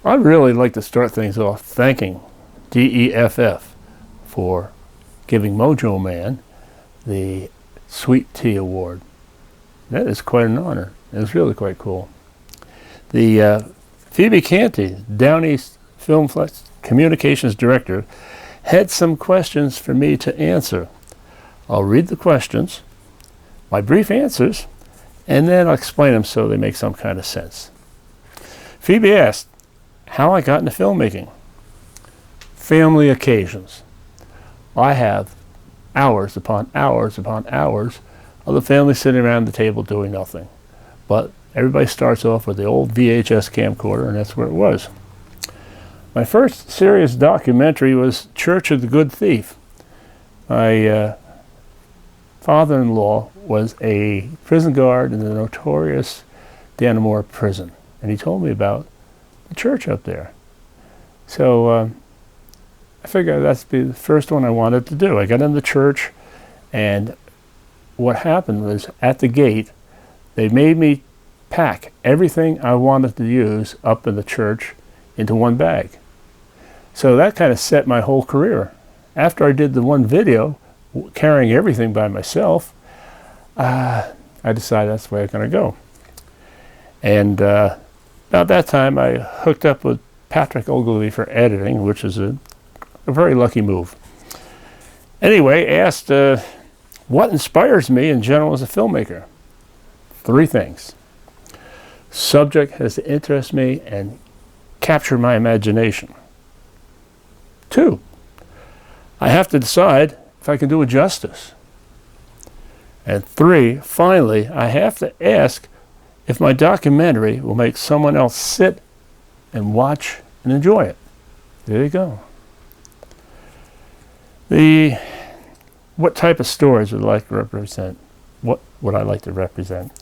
I'd really like to start things off thanking DEFF for giving Mojo Man the Sweet Tea Award. That is quite an honor. It's really quite cool. The Phoebe Canty, Down East Film Flux Communications Director, had some questions for me to answer. I'll read the questions, my brief answers, and then I'll explain them so they make some kind of sense. Phoebe asked how I got into filmmaking. Family occasions. I have hours upon hours upon hours of the family sitting around the table doing nothing. But everybody starts off with the old VHS camcorder, and that's where it was. My first serious documentary was Church of the Good Thief. My father-in-law was a prison guard in the notorious Dannemora prison, and he told me about the church up there. So I figured that's be the first one I wanted to do. I got in the church, and what happened was at the gate, they made me pack everything I wanted to use up in the church into one bag. So that kind of set my whole career. After I did the one video, carrying everything by myself, I decided that's the way I'm going to go. And about that time, I hooked up with Patrick Ogilvy for editing, which is a very lucky move. Anyway, asked what inspires me in general as a filmmaker. 3 things. Subject has to interest me and capture my imagination. 2, I have to decide if I can do it justice. And 3, finally, I have to ask if my documentary will make someone else sit and watch and enjoy it. There you go. What type of stories would I like to represent? What would I like to represent?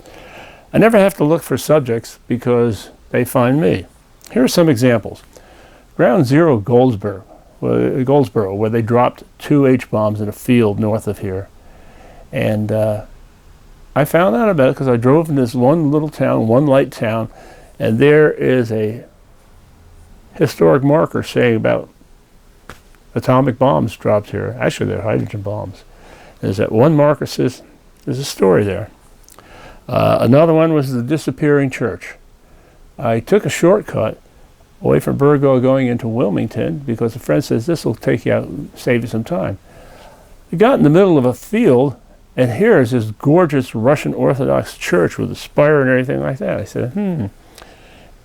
I never have to look for subjects because they find me. Here are some examples. Ground Zero Goldsboro, where they dropped 2 H-bombs in a field north of here. And I found out about it because I drove in this one little town, one light town, and there is a historic marker saying about atomic bombs dropped here. Actually, they're hydrogen bombs. There's that one marker says there's a story there. Another one was the disappearing church. I took a shortcut away from Burgo going into Wilmington because a friend says this will take you out and save you some time. We got in the middle of a field, and here's this gorgeous Russian Orthodox church with a spire and everything like that. I said,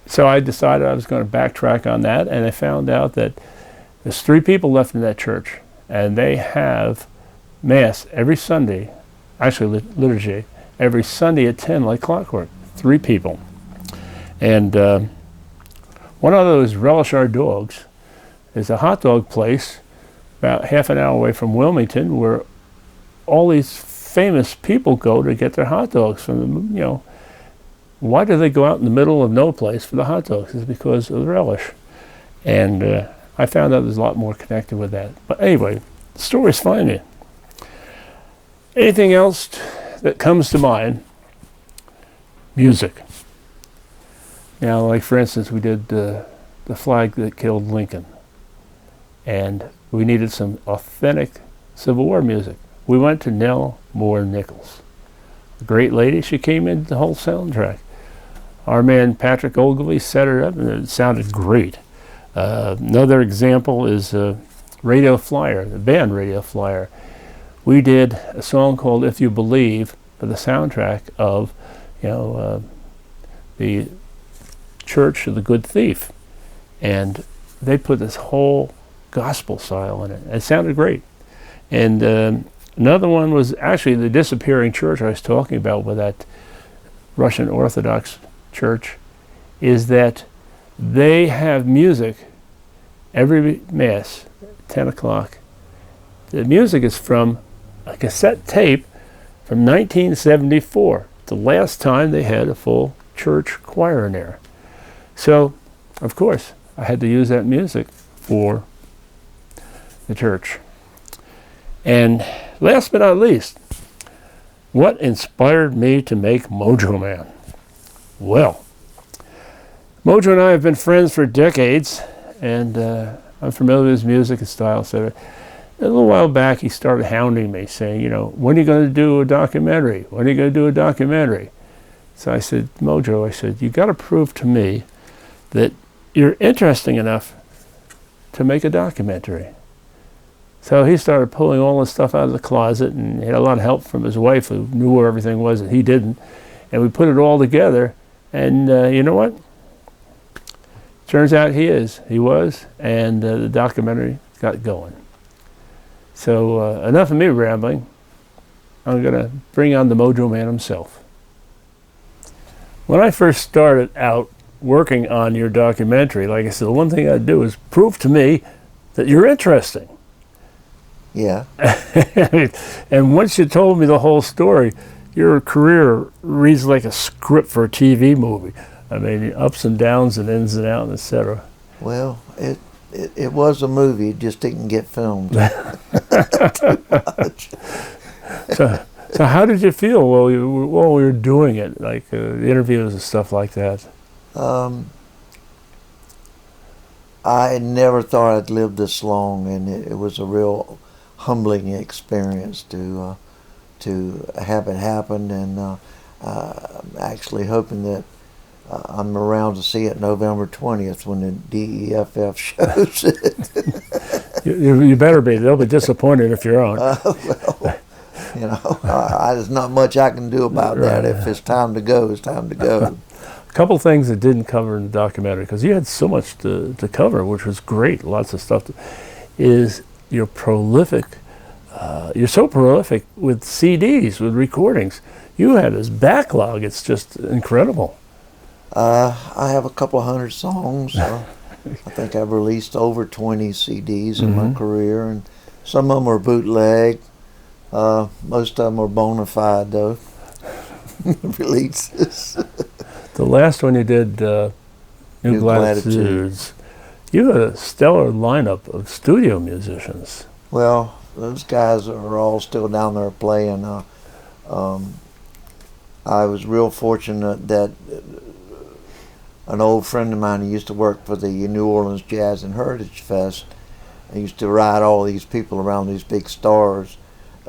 So I decided I was going to backtrack on that, and I found out that there's 3 people left in that church, and they have Mass every Sunday, actually liturgy, every Sunday at 10 like clockwork. 3 people. And one of those Relish Our Dogs is a hot dog place about half an hour away from Wilmington where all these famous people go to get their hot dogs from the, why do they go out in the middle of no place for the hot dogs? It's because of the relish. And I found out there's a lot more connected with that. But anyway, the stories find me. Anything else that comes to mind? Music. Now, like for instance, we did the flag that killed Lincoln. And we needed some authentic Civil War music. We went to Nell Moore Nichols. A great lady, she came in the whole soundtrack. Our man Patrick Ogilvy set it up and it sounded great. Another example is Radio Flyer, the band Radio Flyer. We did a song called If You Believe for the soundtrack of, the Church of the Good Thief. And they put this whole gospel style in it. It sounded great. And another one was actually the disappearing church I was talking about with that Russian Orthodox church, is that they have music every Mass, 10 o'clock. The music is from a cassette tape from 1974, the last time they had a full church choir in there. So, of course, I had to use that music for the church. And last but not least, what inspired me to make Mojo Man? Well, Mojo and I have been friends for decades, and I'm familiar with his music and style. So a little while back, he started hounding me, saying, you know, when are you going to do a documentary? When are you going to do a documentary? So I said, Mojo, I said, you got to prove to me that you're interesting enough to make a documentary. So he started pulling all this stuff out of the closet, and he had a lot of help from his wife, who knew where everything was and he didn't. And we put it all together, and you know what? Turns out he was, and the documentary got going. So enough of me rambling. I'm going to bring on the Mojo Man himself. When I first started out working on your documentary, like I said, the one thing I'd do is prove to me that you're interesting. Yeah. And once you told me the whole story, your career reads like a script for a TV movie. I mean, ups and downs and ins and outs, etc. Well, it was a movie. It just didn't get filmed. So how did you feel while we were doing it, like the interviews and stuff like that? I never thought I'd live this long, and it was a real humbling experience to have it happen, and I'm actually hoping that I'm around to see it November 20th when the DEFF shows it. You better be. They'll be disappointed if you're on. Well, you know, there's not much I can do about that. If it's time to go, it's time to go. A couple things that didn't cover in the documentary, because you had so much to cover, which was great, lots of stuff, is you're prolific. You're so prolific with CDs, with recordings. You had this backlog. It's just incredible. I have a couple hundred songs. I think I've released over 20 CDs in my career, and some of them are bootleg. Most of them are bona fide, though, releases. The last one you did, New Gratitudes, you had a stellar lineup of studio musicians. Well, those guys are all still down there playing. I was real fortunate that an old friend of mine who used to work for the New Orleans Jazz and Heritage Fest, I used to ride all these people around, these big stars,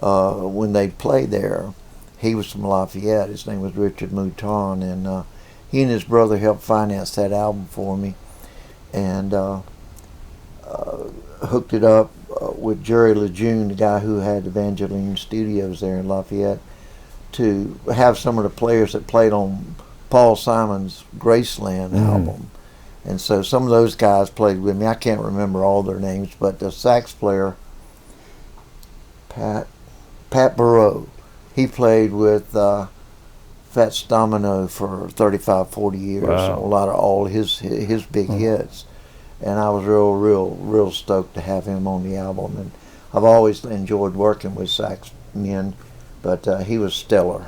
when they'd play there. He was from Lafayette. His name was Richard Mouton, and he and his brother helped finance that album for me, and hooked it up with Jerry Lejeune, the guy who had Evangeline Studios there in Lafayette, to have some of the players that played on Paul Simon's Graceland album. And so some of those guys played with me. I can't remember all their names, but the sax player, Pat Barreau, he played with Fats Domino for 35, 40 years. Wow. A lot of all his big hits. And I was real stoked to have him on the album. And I've always enjoyed working with sax men, but he was stellar.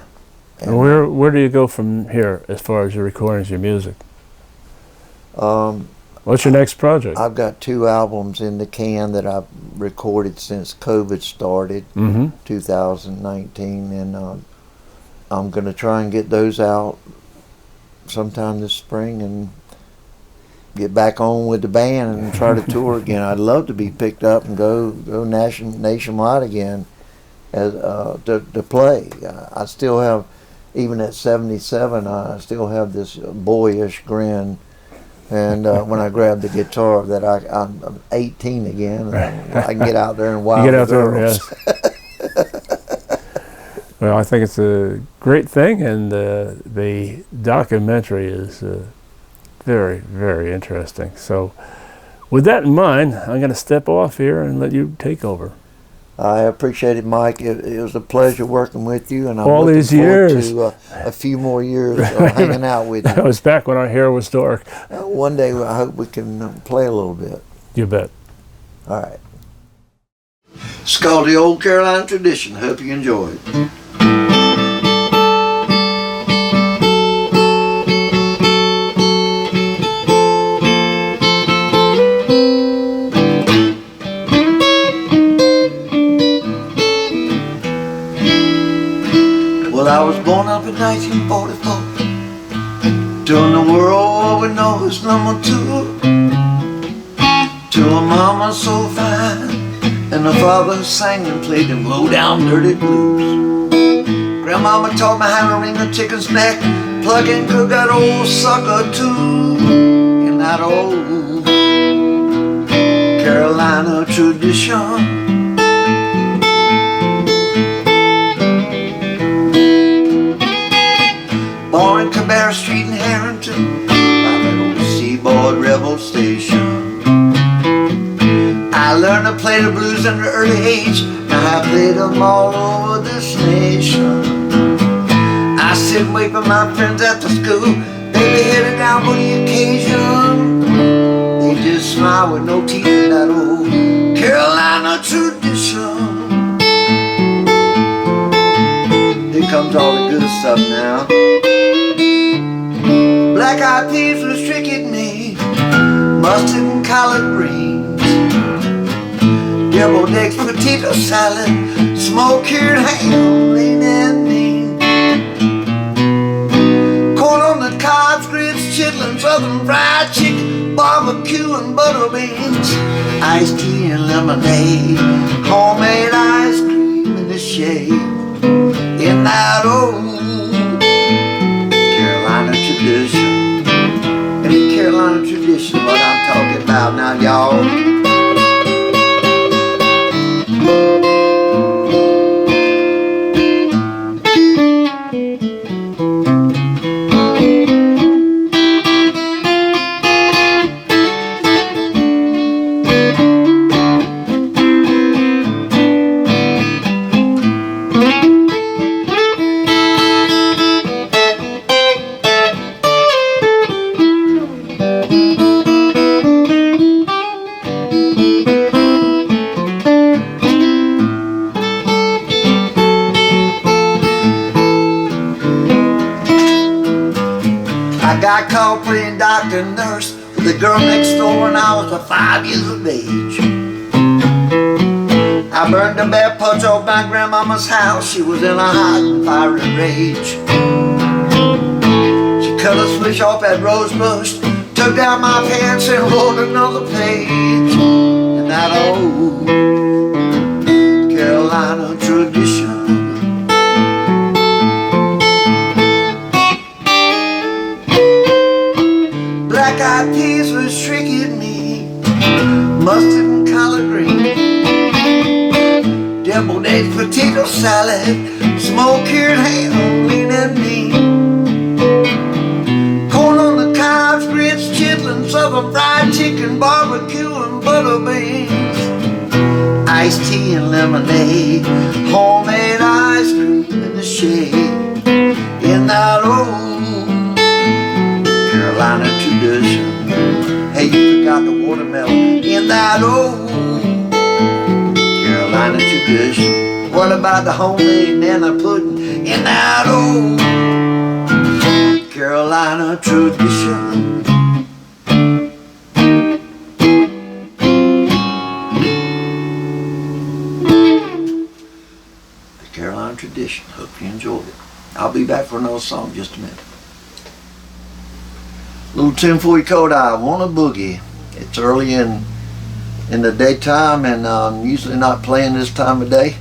And where do you go from here as far as your recordings, your music? What's your next project? I've got 2 albums in the can that I've recorded since COVID started, 2019, and I'm going to try and get those out sometime this spring and get back on with the band and try to tour again. I'd love to be picked up and go nationwide again as to play. I still have, even at 77, I still have this boyish grin. And when I grab the guitar, that I'm 18 again, and I can get out there and wow the girls. Well, I think it's a great thing, and the documentary is very, very interesting. So with that in mind, I'm going to step off here and let you take over. I appreciate it, Mike. It was a pleasure working with you, and I'm all looking these forward years to a few more years hanging out with you. That was back when our hair was dark. One day I hope we can play a little bit. You bet. All right. It's called the Old Carolina Tradition. Hope you enjoy it. Well, I was born up in 1944 during the World War with no was number 2 to a mama so fine, and the father sang and played them low down dirty blues. Grandmama taught me how to wring a chicken's neck, plug and cook that old sucker too, in that old Carolina tradition. Born in Cabarrus Street in Harrington, by that old Seaboard Rebel Station. I learned to play the blues at an early age. Now I played them all over this nation. I sit and wait for my friends after school. They be headed down for the occasion. They just smile with no teeth in that old Carolina tradition. Here comes all the good stuff now. Black eyed peas with stricken meat, mustard and collard greens, deviled eggs, potato salad, smoke-cured ham, lean and mean, corn on the cobs, grits, chitlins, southern fried chicken, barbecue and butter beans, iced tea and lemonade, homemade ice cream in the shade, in that old Carolina tradition. And the Carolina tradition, what I'm talking about now, y'all. I got caught playing doctor and nurse with the girl next door when I was 5 years of age. I burned the bare porch off my grandmama's house. She was in a hot and fiery rage. She cut a switch off that rose bush, took down my pants and wrote another page in that old Carolina tradition. Black-eyed peas with shrinking meat, mustard and collard greens, deviled eggs, potato salad, smoke-cured ham, lean and mean, corn on the cobs, grits, chitlins, southern fried chicken, barbecue and butter beans, iced tea and lemonade, homemade ice cream in the shade, in that old Carolina tradition. Hey, you forgot the watermelon in that old Carolina tradition. What about the homemade banana pudding in that old Carolina tradition? The Carolina tradition. Hope you enjoyed it. I'll be back for another song in just a minute. Little tinfoil coat, I want a boogie. It's early in the daytime, and I'm usually not playing this time of day,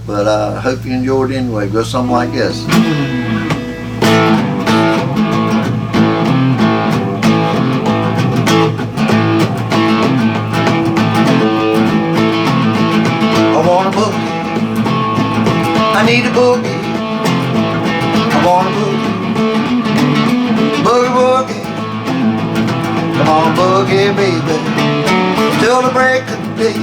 but I hope you enjoyed it anyway. Go something like this. I want a boogie. I need a boogie. I want a boogie. Boogie, boogie. Come on, boogie, baby, till the break of day.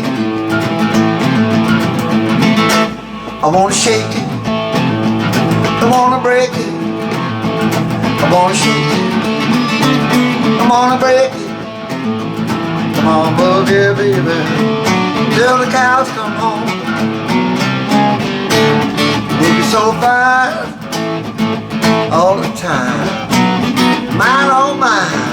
I wanna shake it, I wanna break it, I wanna shake it, I wanna break it. Come on, boogie, baby, till the cows come home. Boogie so fine, all the time, mine, oh mine.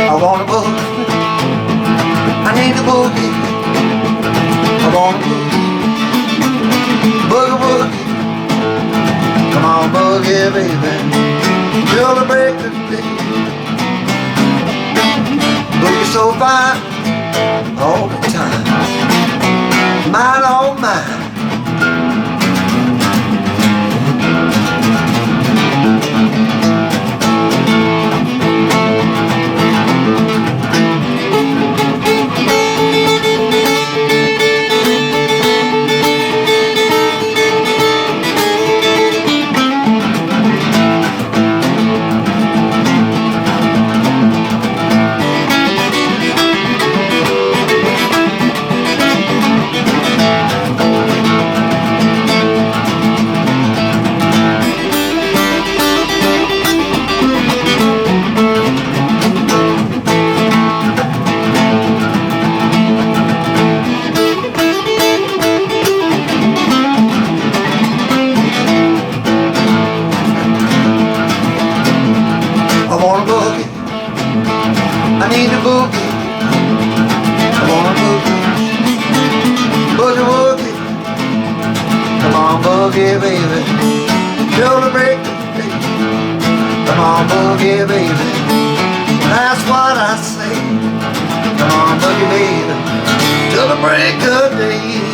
I want a boogie, I need a boogie, I want a boogie, boogie, baby, till the break of day. Boogie so fine all the time, mine, oh mine. I need a boogie, I want a boogie, boogie woogie. Come on boogie baby, till the break of day. Come on boogie baby, that's what I say. Come on boogie baby, till the break of day.